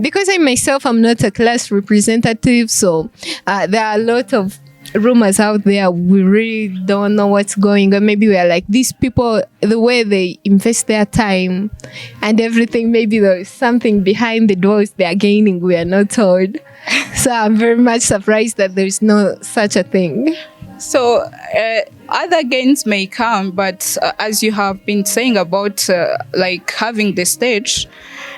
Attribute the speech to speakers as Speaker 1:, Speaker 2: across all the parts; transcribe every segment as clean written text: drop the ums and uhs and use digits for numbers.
Speaker 1: because I myself am not a class representative, so there are a lot of rumors out there. We really don't know what's going on. Maybe we are like, these people, the way they invest their time and everything, maybe there is something behind the doors they are gaining we are not told. So I'm very much surprised that there is no such a thing.
Speaker 2: So other gains may come, but as you have been saying about like having the stage,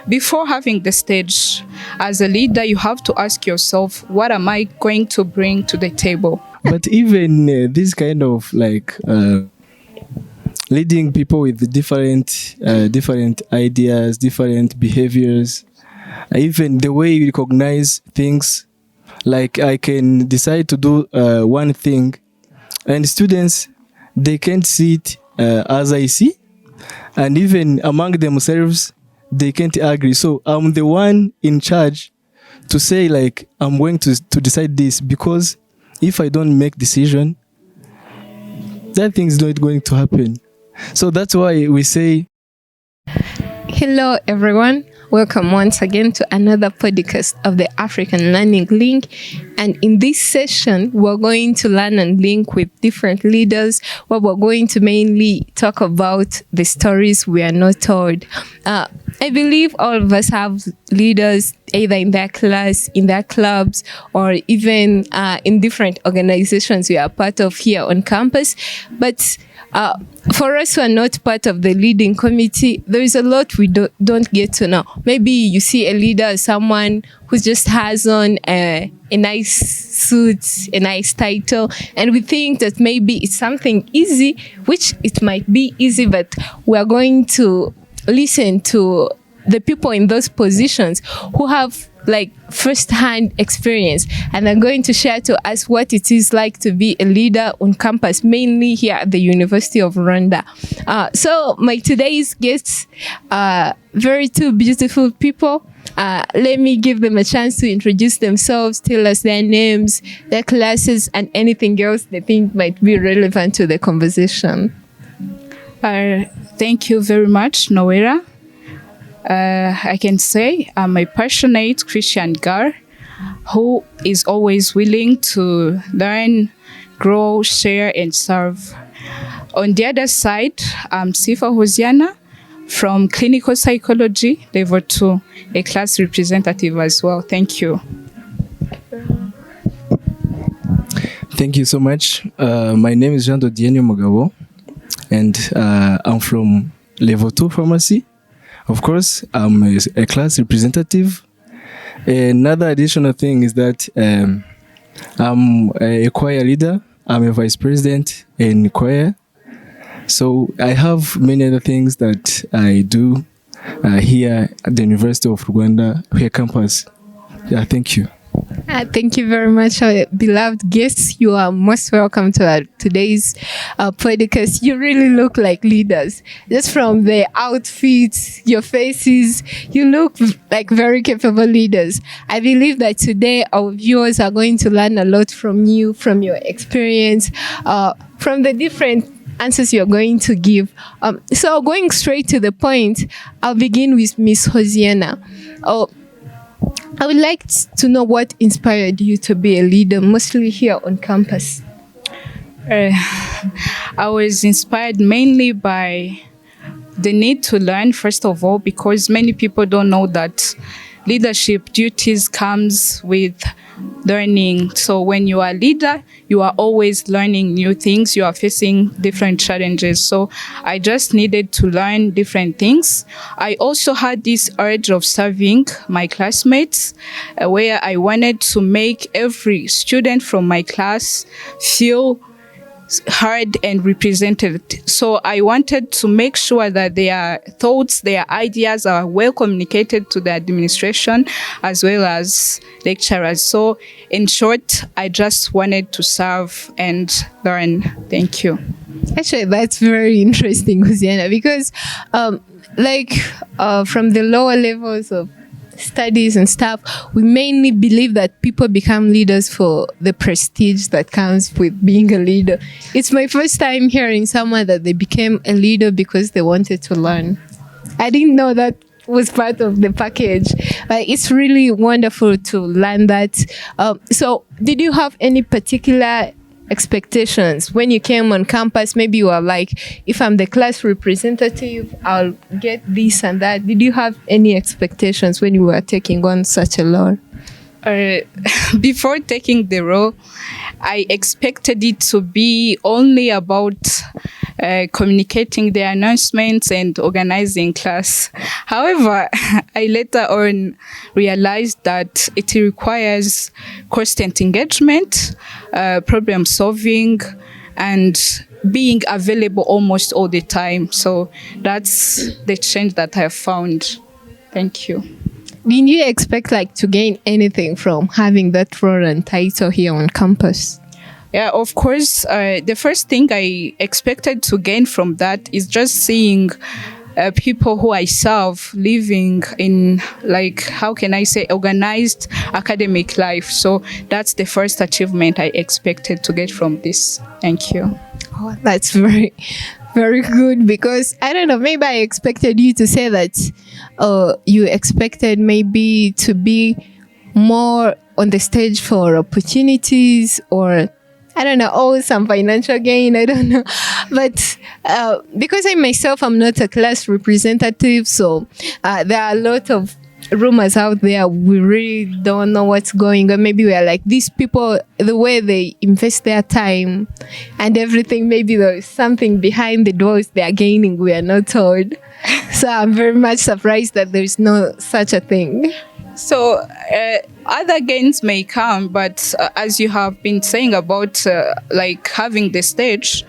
Speaker 2: before having the stage, as a leader, you have to ask yourself, what am I going to bring to the table?
Speaker 3: But even this kind of like leading people with different ideas, different behaviors, even the way you recognize things, like I can decide to do one thing, and students, they can't see it as I see, and even among themselves, they can't agree. So I'm the one in charge to say, like, I'm going to decide this, because if I don't make decision, that thing is not going to happen. So that's why we say,
Speaker 1: hello everyone, welcome once again to another podcast of the African Learning Link. And in this session, we're going to learn and link with different leaders, where we're going to mainly talk about the stories we are not told. I believe all of us have leaders either in their class, in their clubs, or even in different organizations we are part of here on campus. But for us who are not part of the leading committee, there is a lot we don't get to know. Maybe you see a leader as someone who just has on a nice suit, a nice title, and we think that maybe it's something easy, which it might be easy, but we're going to listen to the people in those positions who have like first-hand experience, and they're going to share to us what it is like to be a leader on campus, mainly here at the University of Rwanda. So my today's guests are very two beautiful people. Let me give them a chance to introduce themselves, tell us their names, their classes, and anything else they think might be relevant to the conversation.
Speaker 2: Thank you very much, Noera. I can say I'm a passionate Christian girl who is always willing to learn, grow, share, and serve. On the other side, I'm Sifa Hosiana from Clinical Psychology, Level 2, a class representative as well. Thank you.
Speaker 3: thank you so much. My name is Jean Dodienio Mugabo, and I'm from Level 2 Pharmacy. Of course, I'm a class representative. Another additional thing is that I'm a choir leader. I'm a vice president in choir. So I have many other things that I do here at the University of Rwanda, here campus. Yeah, thank you.
Speaker 1: Thank you very much, our beloved guests. You are most welcome to today's podcast. You really look like leaders. Just from the outfits, your faces, you look like very capable leaders. I believe that today our viewers are going to learn a lot from you, from your experience, from the different answers you're going to give. So going straight to the point, I'll begin with Miss Hosiana. I would like to know what inspired you to be a leader, mostly here on campus.
Speaker 2: I was inspired mainly by the need to learn, first of all, because many people don't know that leadership duties comes with learning. So when you are a leader, you are always learning new things. You are facing different challenges. So I just needed to learn different things. I also had this urge of serving my classmates, where I wanted to make every student from my class feel heard and represented. So I wanted to make sure that their thoughts, their ideas are well communicated to the administration as well as lecturers. So in short, I just wanted to serve and learn. Thank you.
Speaker 1: Actually, that's very interesting, Hosiana, because from the lower levels of studies and stuff, we mainly believe that people become leaders for the prestige that comes with being a leader. It's my first time hearing someone that they became a leader because they wanted to learn. I didn't know that was part of the package. But it's really wonderful to learn that. So, did you have any particular expectations when you came on campus? Maybe you were like, if I'm the class representative, I'll get this and that. Did you have any expectations when you were taking on such a role?
Speaker 2: Before taking the role, I expected it to be only about communicating the announcements and organizing class. However, I later on realized that it requires constant engagement, problem solving, and being available almost all the time. So that's the change that I have found. Thank you.
Speaker 1: Did you expect like to gain anything from having that role and title here on campus?
Speaker 2: Yeah, of course. The first thing I expected to gain from that is just seeing people who I serve living in, like, how can I say, organized academic life. So that's the first achievement I expected to get from this. Thank you.
Speaker 1: Oh, that's very, very good, because I don't know, maybe I expected you to say that you expected maybe to be more on the stage for opportunities, or I don't know, always some financial gain, I don't know. But because I myself am not a class representative, so there are a lot of rumors out there. We really don't know what's going on. Maybe we are like, these people, the way they invest their time and everything, maybe there is something behind the doors they are gaining we are not told. So I'm very much surprised that there is no such a thing.
Speaker 2: So other gains may come, but as you have been saying about like having the stage,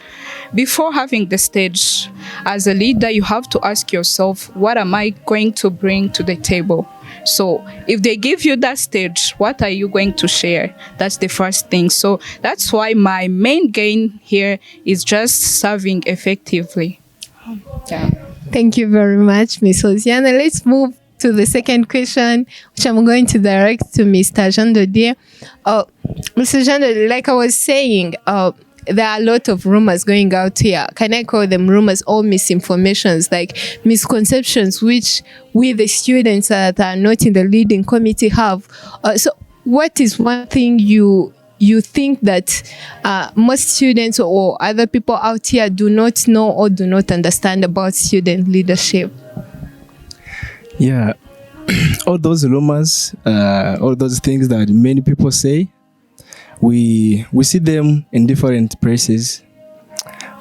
Speaker 2: before having the stage, as a leader, you have to ask yourself, what am I going to bring to the table? So if they give you that stage, what are you going to share? That's the first thing. So that's why my main gain here is just serving effectively. Yeah.
Speaker 1: Thank you very much, Ms. Hosiana. Let's move to the second question, which I'm going to direct to Mr. Jean Dodier. Mr. Jean Dodier, like I was saying, there are a lot of rumors going out here. Can I call them rumors or misinformations, like misconceptions, which we, the students that are not in the leading committee, have? So what is one thing you think that most students or other people out here do not know or do not understand about student leadership?
Speaker 3: Yeah, all those rumors, all those things that many people say, we see them in different places.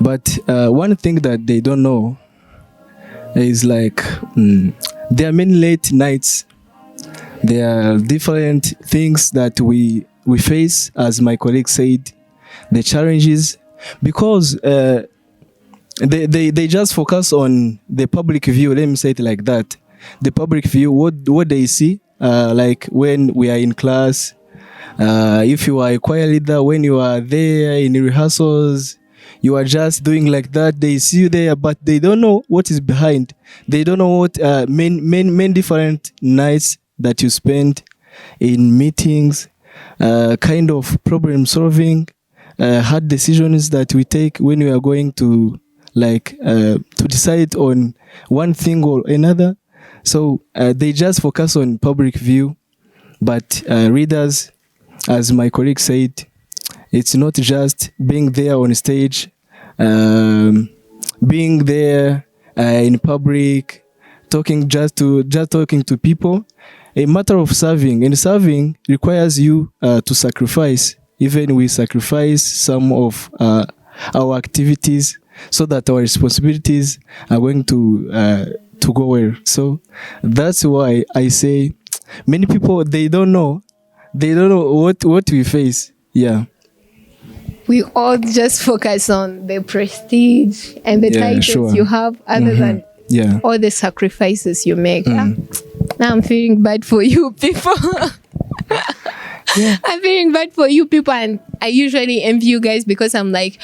Speaker 3: But one thing that they don't know is like there are many late nights. There are different things that we face, as my colleague said, the challenges, because they just focus on the public view. Let me say it like that. The public view, what they see, like when we are in class, if you are a choir leader, when you are there in rehearsals, you are just doing like that. They see you there, but they don't know what is behind. They don't know what many different nights that you spend in meetings, kind of problem solving, hard decisions that we take when we are going to to decide on one thing or another. So they just focus on public view, but readers, as my colleague said, it's not just being there on stage, being there in public, talking to people. A matter of serving, and serving requires you to sacrifice. Even we sacrifice some of our activities so that our responsibilities are going to go well. So that's why I say many people, they don't know what we face. Yeah.
Speaker 1: We all just focus on the prestige and the titles you have, other than all the sacrifices you make. Now I'm feeling bad for you people. I'm feeling bad for you people, and I usually envy you guys because I'm like,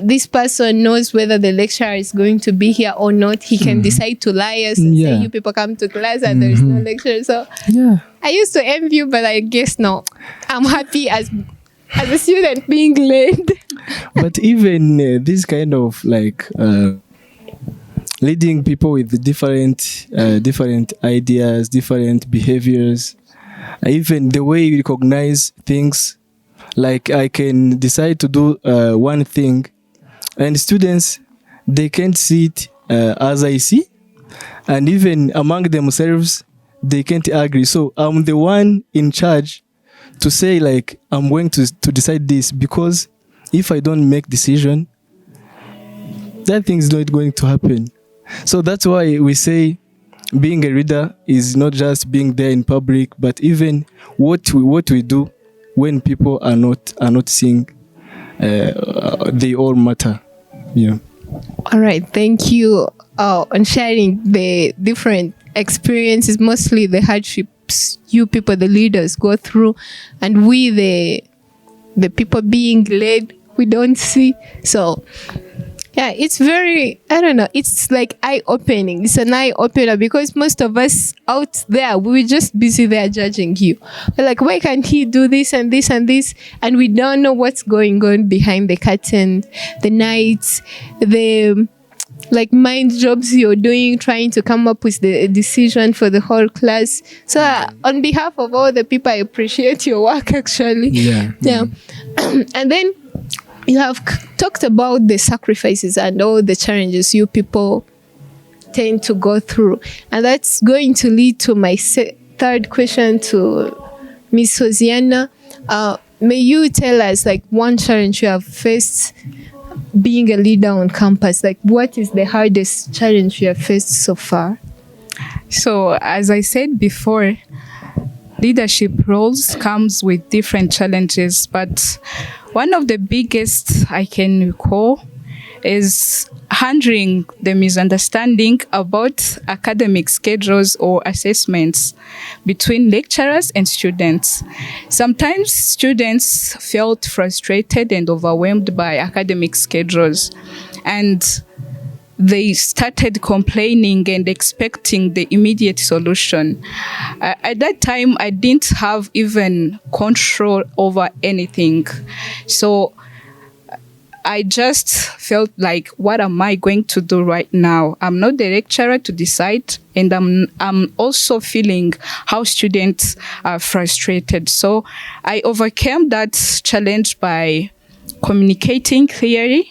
Speaker 1: this person knows whether the lecturer is going to be here or not. He can decide to lie us and say you people come to class and there is no lecture. So I used to envy you, but I guess no. I'm happy as a student being led.
Speaker 3: But even this kind of leading people with different ideas, different behaviors, even the way you recognize things. Like I can decide to do one thing, and students, they can't see it as I see, and even among themselves they can't agree. So I'm the one in charge to say, like, I'm going to decide this, because if I don't make decision, that thing is not going to happen. So that's why we say being a leader is not just being there in public, but even what we do when people are not seeing, they all matter. Yeah.
Speaker 1: All right, thank you on sharing the different experiences, mostly the hardships you people, the leaders, go through, and we, the people being led, we don't see. So yeah, it's very, I don't know, it's like eye-opening. It's an eye-opener, because most of us out there, we're just busy there judging you. We're like, why can't he do this and this and this? And we don't know what's going on behind the curtain, the nights, the like mind jobs you're doing, trying to come up with the decision for the whole class. So on behalf of all the people, I appreciate your work, actually.
Speaker 3: Yeah.
Speaker 1: And then you have talked about the sacrifices and all the challenges you people tend to go through. And that's going to lead to my third question to Miss Hosiana. May you tell us, like, one challenge you have faced being a leader on campus? Like, what is the hardest challenge you have faced so far?
Speaker 2: So, as I said before, leadership roles comes with different challenges, but one of the biggest I can recall is handling the misunderstanding about academic schedules or assessments between lecturers and students. Sometimes students felt frustrated and overwhelmed by academic schedules, and they started complaining and expecting the immediate solution. At that time, I didn't have even control over anything. So I just felt like, what am I going to do right now? I'm not the lecturer to decide, and I'm also feeling how students are frustrated. So I overcame that challenge by communicating clearly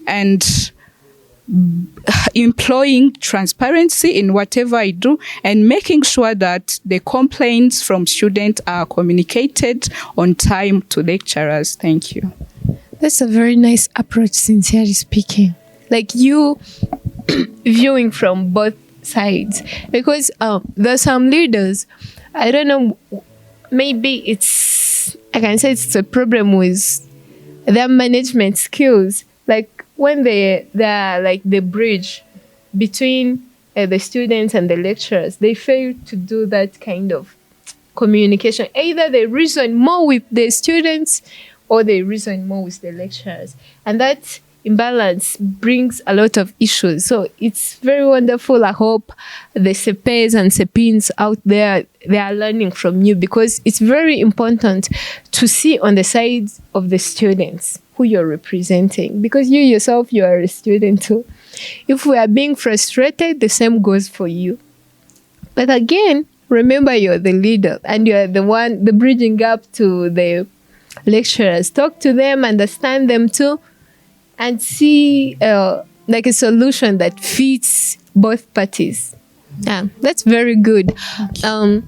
Speaker 2: and employing transparency in whatever I do, and making sure that the complaints from students are communicated on time to lecturers. Thank you.
Speaker 1: That's a very nice approach, sincerely speaking. Like, you viewing from both sides, because there's some leaders, I don't know, maybe I can say it's a problem with their management skills. Like, when they're like the bridge between the students and the lecturers, they fail to do that kind of communication. Either they reason more with the students or they reason more with the lecturers. And that imbalance brings a lot of issues. So it's very wonderful. I hope the CPs and CPINs out there, they are learning from you, because it's very important to see on the side of the students who you're representing, because you yourself, you are a student too. If we are being frustrated, the same goes for you. But again, remember, you're the leader and you're the one, the bridging up to the lecturers. Talk to them, understand them too, and see like a solution that fits both parties. Yeah, that's very good. And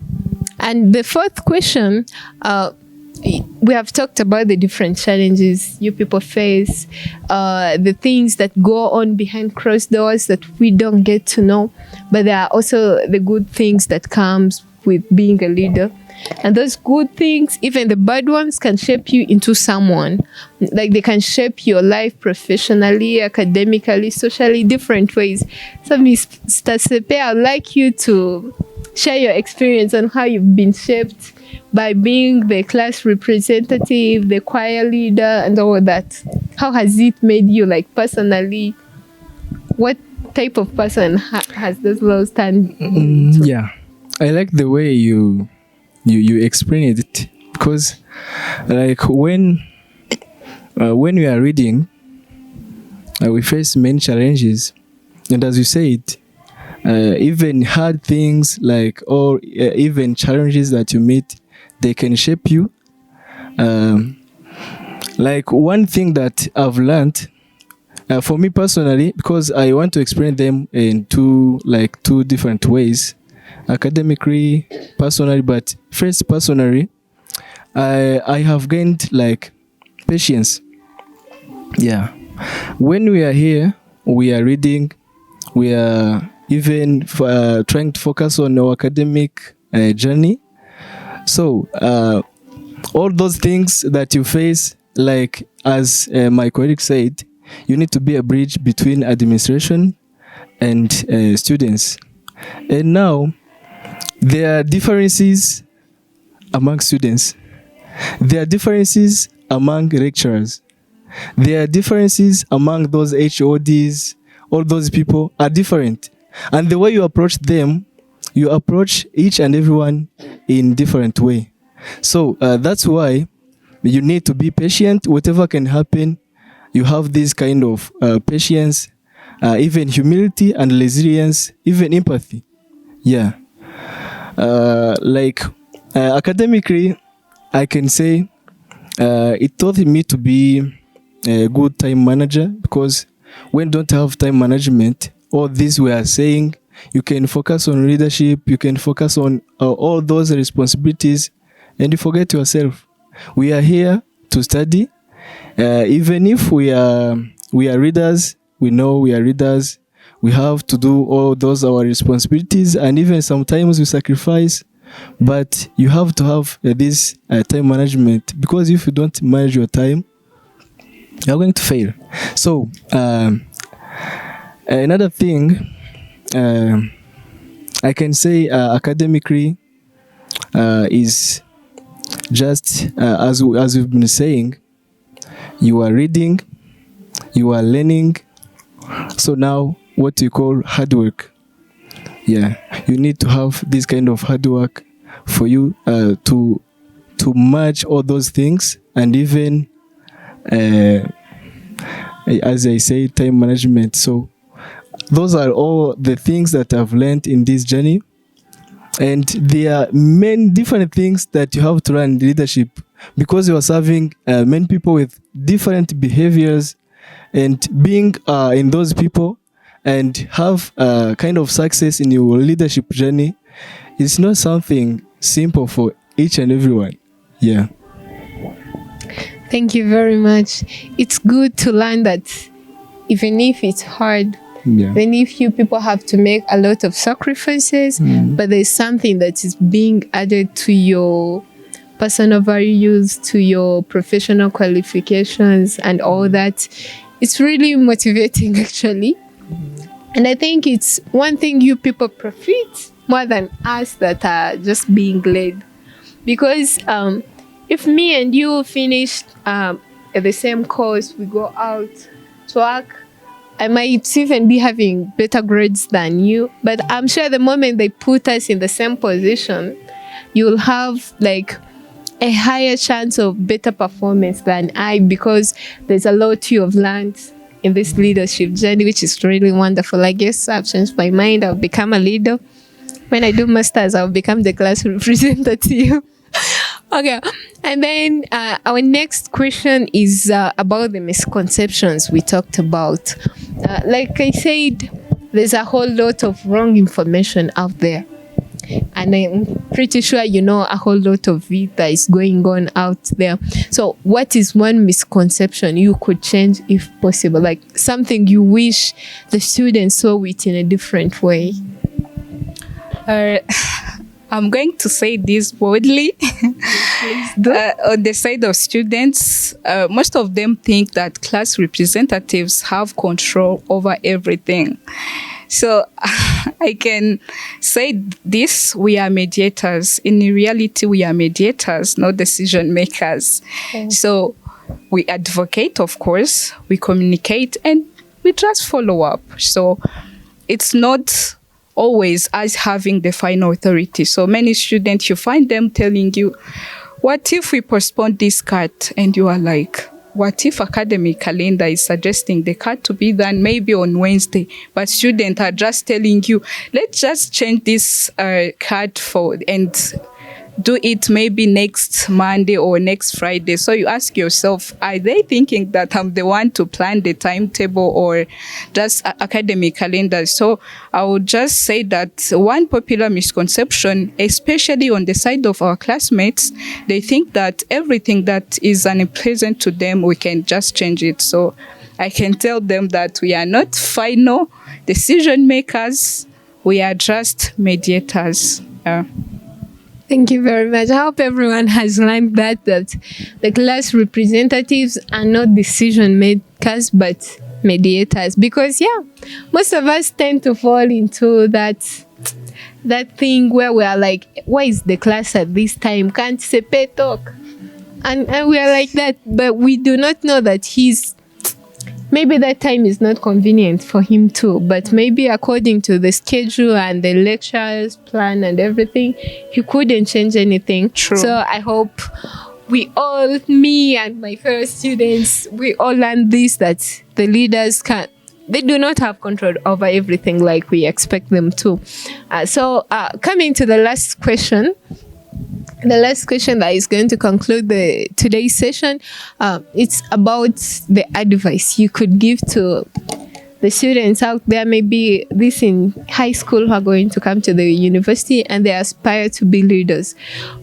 Speaker 1: the fourth question, we have talked about the different challenges you people face, the things that go on behind closed doors that we don't get to know, but there are also the good things that comes with being a leader. And those good things, even the bad ones, can shape you into someone. Like, they can shape your life professionally, academically, socially, different ways. So, Ms. Stasepe, I'd like you to share your experience on how you've been shaped by being the class representative, the choir leader, and all that. How has it made you, like, personally? What type of person has this role stand into?
Speaker 3: Yeah, I like the way you explain it, because like when we are reading, we face many challenges, And as you said, even hard things like, or even challenges that you meet, they can shape you. Like one thing that I've learned, for me personally, because I want to explain them in two different ways, academically, personally. But first, personally, I have gained like patience. Yeah, when we are here, we are reading, we are even trying to focus on our academic journey. So all those things that you face, like as my colleague said, you need to be a bridge between administration and students. And now there are differences among students. There are differences among lecturers. There are differences among those HODs. All those people are different. And the way you approach them, you approach each and everyone in different way. So that's why you need to be patient. Whatever can happen, you have this kind of patience, even humility and resilience, even empathy. Yeah. Academically, I can say it taught me to be a good time manager, because when you don't have time management, all this we are saying, you can focus on leadership, you can focus on all those responsibilities, and you forget yourself. We are here to study. Even if we are readers, we know we are readers. We have to do all those our responsibilities, and even sometimes we sacrifice. But you have to have this time management, because if you don't manage your time, you're going to fail. So another thing I can say academically is just as we've been saying, you are reading, you are learning. So now what you call hard work. Yeah, you need to have this kind of hard work for you to merge all those things, and even as I say, time management. So those are all the things that I've learned in this journey. And there are many different things that you have to learn in leadership, because you are serving many people with different behaviors, and being in those people and have kind of success in your leadership journey is not something simple for each and everyone. Yeah.
Speaker 1: Thank you very much. It's good to learn that even if it's hard, even if you people have to make a lot of sacrifices, but there's something that is being added to your personal values, to your professional qualifications and all that. It's really motivating, actually. And I think it's one thing you people profit more than us that are just being led. Because if me and you finished at the same course, we go out to work, I might even be having better grades than you. But I'm sure the moment they put us in the same position, you'll have like a higher chance of better performance than I, because there's a lot you have learned in this leadership journey, which is really wonderful. I guess I've changed my mind. I'll become a leader. When I do masters, I'll become the class representative. Okay, and then our next question is about the misconceptions we talked about. Like I said, there's a whole lot of wrong information out there. And I'm pretty sure you know a whole lot of it that is going on out there. So what is one misconception you could change if possible? Like something you wish the students saw it in a different way?
Speaker 2: I'm going to say this boldly. On the side of students, most of them think that class representatives have control over everything. So I can say this, we are mediators. In reality, we are mediators, not decision makers. Okay. So we advocate, of course, we communicate, and we just follow up. So it's not always us having the final authority. So many students, you find them telling you, what if we postpone this cut? And you are like, what if academic calendar is suggesting the CAT to be done maybe on Wednesday, but students are just telling you, let's just change this CAT and do it maybe next Monday or next Friday. So you ask yourself, are they thinking that I'm the one to plan the timetable or just academic calendar? So I would just say that one popular misconception, especially on the side of our classmates, they think that everything that is unpleasant to them, we can just change it. So I can tell them that we are not final decision makers, we are just mediators.
Speaker 1: Thank you very much. I hope everyone has learned that the class representatives are not decision makers but mediators. Because most of us tend to fall into that thing where we are like, why is the class at this time? Can't Sepe talk? And we are like that, but we do not know that maybe that time is not convenient for him too, but maybe according to the schedule and the lectures plan and everything, he couldn't change anything.
Speaker 2: True.
Speaker 1: So I hope we all, me and my fellow students, we all learn this, that the leaders they do not have control over everything like we expect them to. So coming to the last question, that is going to conclude today's session, it's about the advice you could give to the students out there, maybe this in high school who are going to come to the university and they aspire to be leaders.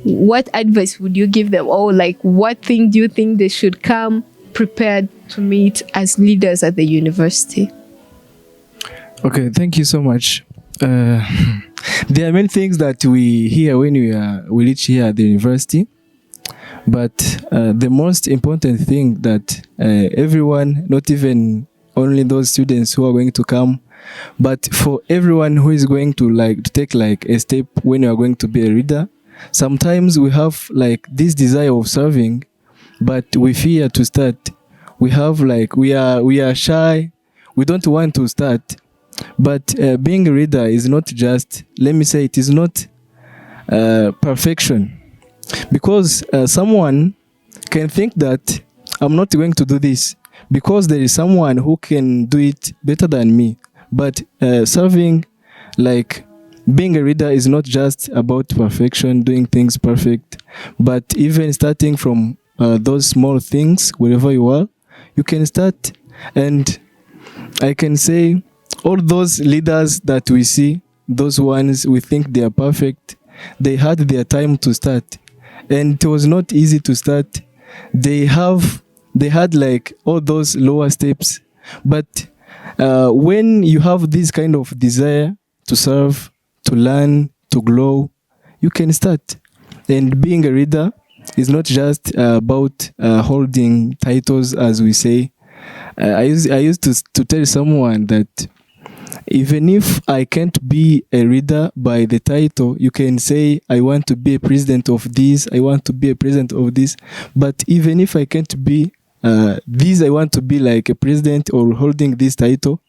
Speaker 1: What advice would you give them? Or like, what thing do you think they should come prepared to meet as leaders at the university?
Speaker 3: Okay, thank you so much. There are many things that we hear when we reach here at the university, but the most important thing that everyone, not even only those students who are going to come, but for everyone who is going to take a step when you are going to be a leader, sometimes we have this desire of serving, but we fear to start. We have we are shy. We don't want to start. But being a leader is not just, let me say, it is not perfection. Because someone can think that I'm not going to do this because there is someone who can do it better than me. But serving, being a leader is not just about perfection, doing things perfect, but even starting from those small things, wherever you are, you can start. And I can say, all those leaders that we see, those ones we think they are perfect, they had their time to start. And it was not easy to start. They had all those lower steps. But when you have this kind of desire to serve, to learn, to grow, you can start. And being a leader is not just about holding titles, as we say. I used to tell someone that even if I can't be a leader by the title, you can say, I want to be a president of this, I want to be a president of this. But even if I can't be this, I want to be like a president or holding this title,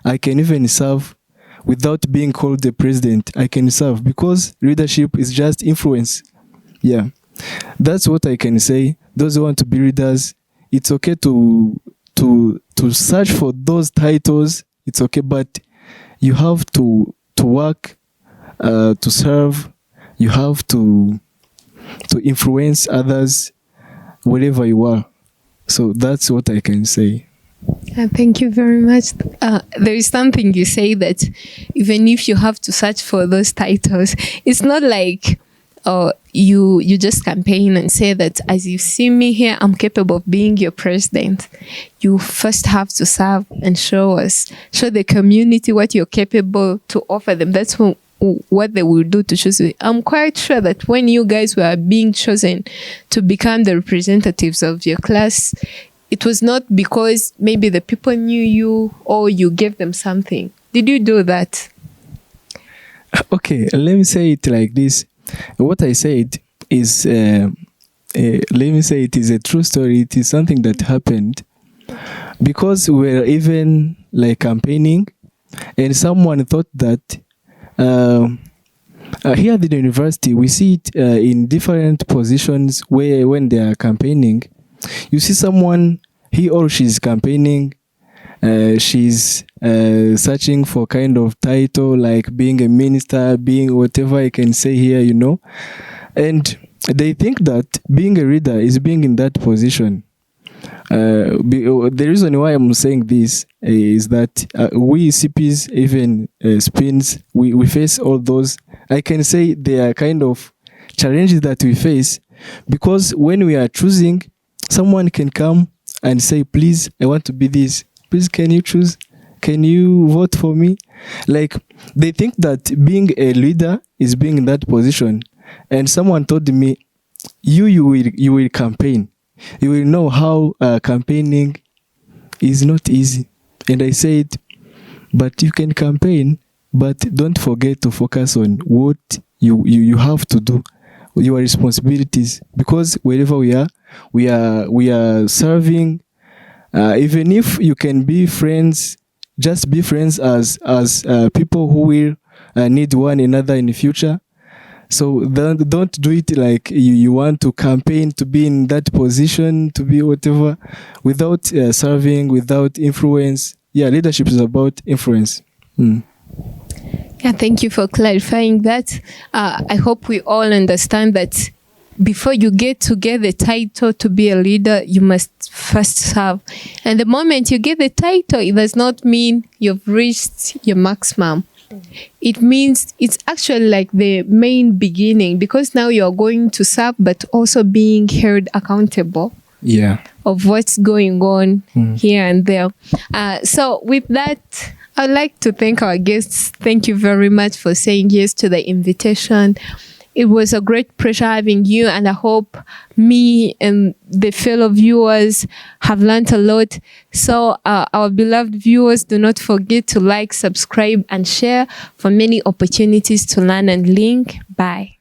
Speaker 3: I can even serve without being called a president. I can serve because leadership is just influence. Yeah, that's what I can say. Those who want to be leaders, it's okay to search for those titles. It's okay, but you have to work, to serve. You have to influence others wherever you are. So that's what I can say.
Speaker 1: Thank you very much. There is something you say that even if you have to search for those titles, it's not like you just campaign and say that as you see me here, I'm capable of being your president. You first have to serve and show the community what you're capable to offer them. That's what they will do to choose you. I'm quite sure that when you guys were being chosen to become the representatives of your class, it was not because maybe the people knew you or you gave them something. Did you do that?
Speaker 3: Okay, let me say it like this. What I said is, let me say it is a true story. It is something that happened because we were even campaigning, and someone thought that here at the university we see it in different positions where when they are campaigning, you see someone he or she's campaigning, she's searching for kind of title like being a minister, being whatever I can say here, and they think that being a leader is being in that position. The reason why I'm saying this is that we CPs, even spins, we face all those. I can say they are kind of challenges that we face, because when we are choosing, someone can come and say, please, I want to be this. Please, can you choose? Can you vote for me? Like, they think that being a leader is being in that position. And someone told me, you will campaign. You will know how campaigning is not easy. And I said, but you can campaign, but don't forget to focus on what you have to do, your responsibilities, because wherever we are serving. Even if you can be friends, just be friends as people who will need one another in the future. So don't do it like you want to campaign to be in that position, to be whatever, without serving, without influence. Yeah, leadership is about influence.
Speaker 1: Yeah, thank you for clarifying that. I hope we all understand that before you get the title to be a leader, you must first serve. And the moment you get the title, it does not mean you've reached your maximum. It means it's actually like the main beginning, because now you're going to serve, but also being held accountable.
Speaker 3: Yeah.
Speaker 1: Of what's going on here and there. So with that, I'd like to thank our guests. Thank you very much for saying yes to the invitation. It was a great pleasure having you, and I hope me and the fellow viewers have learned a lot. So our beloved viewers, do not forget to like, subscribe, and share for many opportunities to learn and link. Bye.